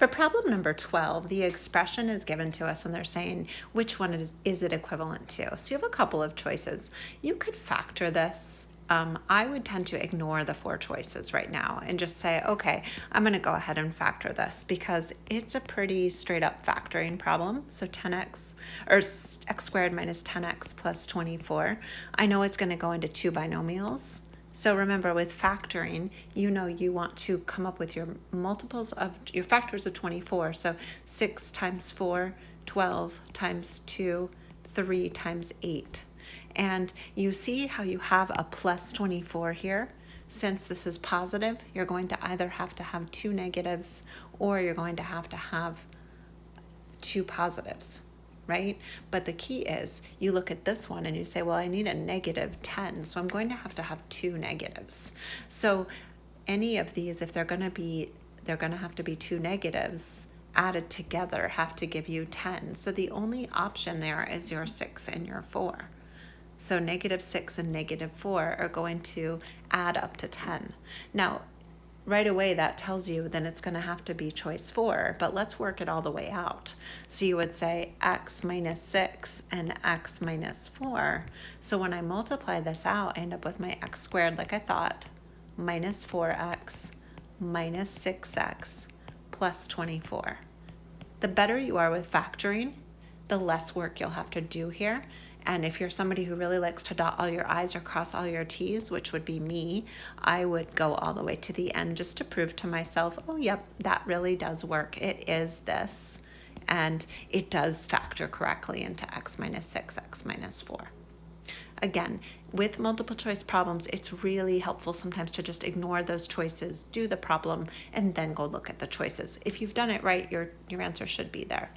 For problem number 12, the expression is given to us and they're saying which one is it equivalent to. So you have a couple of choices. You could factor this. I would tend to ignore the 4 choices right now and just say, okay, I'm going to go ahead and factor this because it's a pretty straight up factoring problem. So 10x or x squared minus 10x plus 24. I know it's going to go into 2 binomials. So remember, with factoring, you know you want to come up with your multiples of your factors of 24. So 6 times 4, 12 times 2, 3 times 8. And you see how you have a plus 24 here. Since this is positive, you're going to either have to have 2 negatives or you're going to have 2 positives, right? But the key is you look at this one and you say, well, I need a negative 10, so I'm going to have 2 negatives. So any of these, if they're going to have to be 2 negatives added together, have to give you 10. So the only option there is your 6 and your 4. So negative 6 and negative 4 are going to add up to 10. Now, right away that tells you then it's going to have to be choice 4, but let's work it all the way out. So you would say x minus 6 and x minus 4. So when I multiply this out, I end up with my x squared like I thought, minus 4x minus 6x plus 24. The better you are with factoring, the less work you'll have to do here. And if you're somebody who really likes to dot all your I's or cross all your T's, which would be me, I would go all the way to the end just to prove to myself, oh, yep, that really does work. It is this. And it does factor correctly into x minus 6, x minus 4. Again, with multiple choice problems, it's really helpful sometimes to just ignore those choices, do the problem, and then go look at the choices. If you've done it right, your answer should be there.